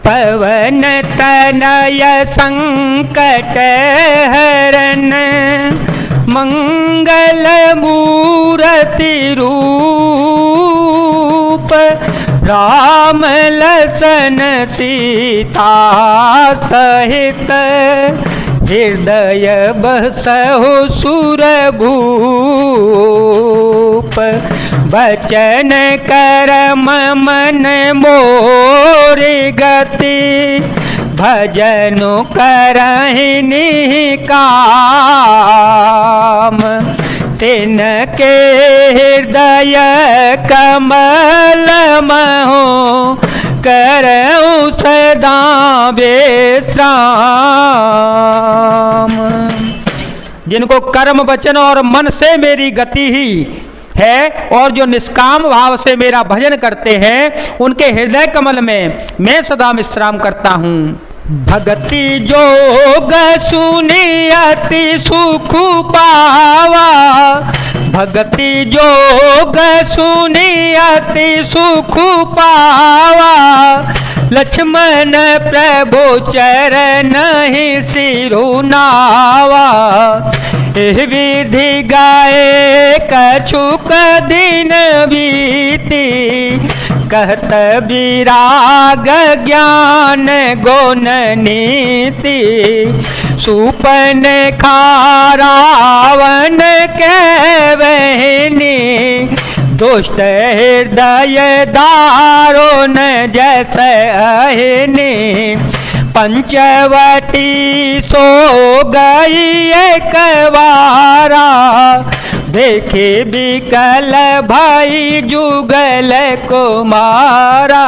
पवन तनय संकट हरन मंगल मूर्ति रूप राम लसन सीता सहित हृदय बसहु सुरभूप बचन करम मन मोरि गति भजनु करहि निकाम तिनके हृदय कमल महु करऊं सदा विश्राम। जिनको कर्म वचन और मन से मेरी गति ही है और जो निष्काम भाव से मेरा भजन करते हैं उनके हृदय कमल में मैं सदा विश्राम करता हूँ। भगति जोग सुनि अति सुख पावा भगति जोग सुनि अति सुख पावा लक्ष्मण प्रभु चरण ही सिरुनावा एह विधि गाए कछुक दिन बीती कहत विराग ज्ञान गुण नीति सुपन खारावन के बहनी दुष्ट हृदय दारुण जैस अहिनी पंचवटी सो गई एक बारा देखे बिकल भाई जुगल कुमारा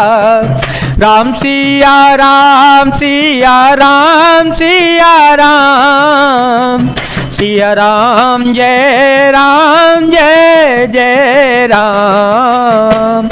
राम सिया राम सिया राम सिया राम सिया राम जय जय राम।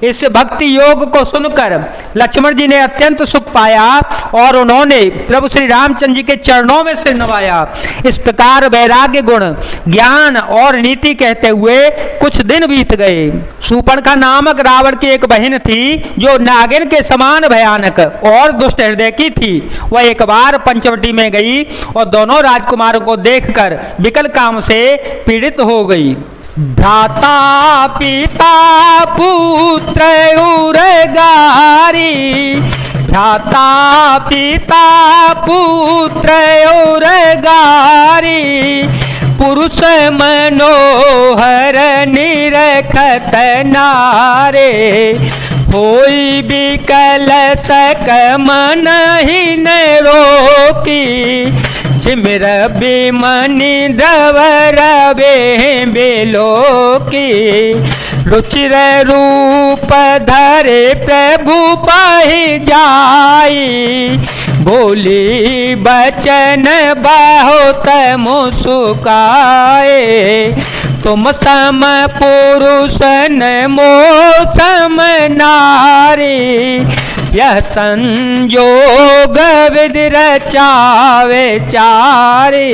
इस भक्ति योग को सुनकर लक्ष्मण जी ने अत्यंत सुख पाया और उन्होंने प्रभु श्री रामचंद्र जी के चरणों में सिर नवाया। इस प्रकार वैराग्य गुण ज्ञान और नीति कहते हुए कुछ दिन बीत गए। शूर्पणखा नामक रावण की एक बहन थी जो नागिन के समान भयानक और दुष्ट हृदय की थी। वह एक बार पंचवटी में गई और दोनों राजकुमारों को देखकर विकल काम से पीड़ित हो गई। भ्राता पिता पुत्र उरगारी भ्राता पिता पुत्र उरगारी पुरुष मनोहर निरखत नारे होई बिकल सक मन ही न रोकी सिमर बेमनि द्रवर बेलोकी रुचिर रूप धरे प्रभु पाहि जाई बोली बचन बहुत मुस्काए तुम सम पुरुष न मो सम नारी यह संयोग विधि रचावे चारी।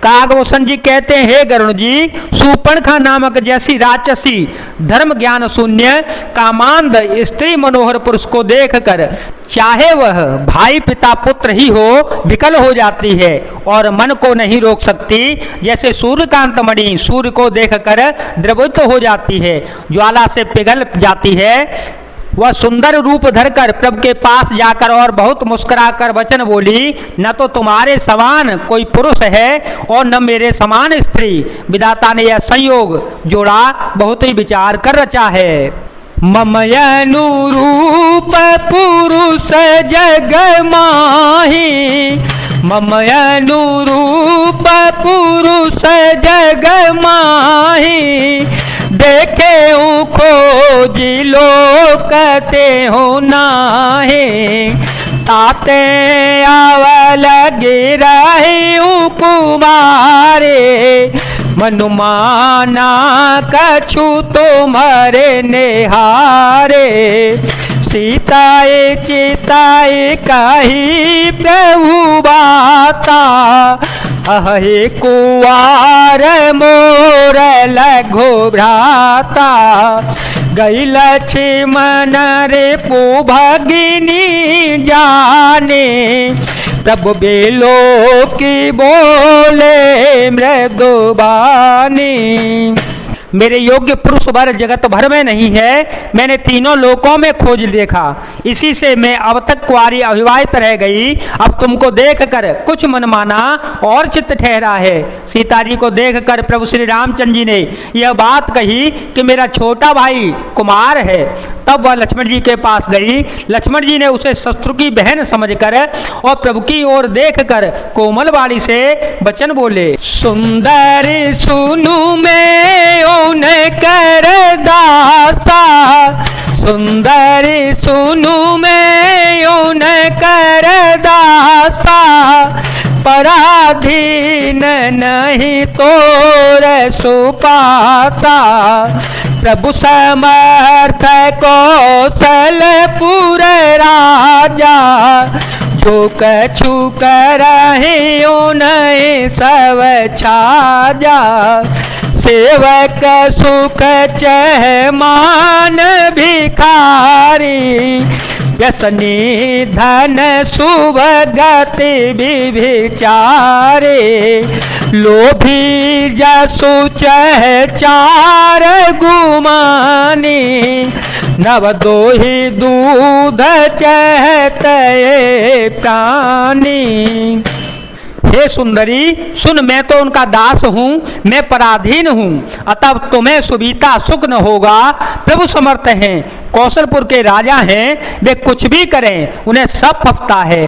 कागभूषण जी कहते हैं, हे गरुण जी, शूर्पणखा नामक जैसी राक्षसी धर्म ज्ञान शून्य कामांध स्त्री मनोहर पुरुष को देखकर चाहे वह भाई पिता पुत्र ही हो विकल हो जाती है और मन को नहीं रोक सकती। जैसे सूर्यकांत मणि सूर्य को देखकर द्रवित हो जाती है, ज्वाला से पिघल जाती है, वह सुंदर रूप धरकर प्रभु के पास जाकर और बहुत मुस्कुराकर वचन बोली, न तो तुम्हारे समान कोई पुरुष है और न मेरे समान स्त्री। विधाता ने यह संयोग जोड़ा बहुत ही विचार कर रचा है। मम अनुरूप पुरुष जग माही, मम अनुरूप पुरुष जग माही, देखे खोजी लोकते हो नाहे, ताते आवल गिरहि कुमारे, मनुमाना कछु तुम्हारे नेहारे, सीताए चिताए कही प्रभु बाता, अहे कुवार मोर लघु भ्राता, गई लक्ष्मण रिपु भगिनी जाने, प्रभु बेलो की बोले मृदुबानी। मेरे योग्य पुरुष वर जगत भर में नहीं है, मैंने तीनों लोकों में खोज देखा, इसी से मैं अब तक कुंवारी अविवाहित रह गई। अब तुमको देख कर कुछ मनमाना और चित्त ठहरा है। सीता जी को देख कर प्रभु श्री रामचंद्र जी ने यह बात कही कि मेरा छोटा भाई कुमार है। तब वह लक्ष्मण जी के पास गई। लक्ष्मण जी ने उसे शत्रु की बहन समझकर और प्रभु की ओर देखकर कोमल वाणी से वचन बोले, सुंदरी सुनु मैं उन कर दासा, सुंदरी सुनु मैं उन कर दासा, पराधीन नहीं तोर सुपासा, प्रभु समर्थ कौशलपुर राजा, जो कछु करहि उन्हें सब छाजा, सेवक सुख चह मान भिखारी, व्यसनी धन शुभ गति विचारे, लोभी जसु चह चार गुमानी, नव दोही दूध चहते प्राणी। हे सुंदरी सुन, मैं तो उनका दास हूँ, मैं पराधीन हूँ, अतः तुम्हें सुविधा सुख न होगा। प्रभु समर्थ हैं, कौशलपुर के राजा हैं, वे कुछ भी करें उन्हें सब फपता है।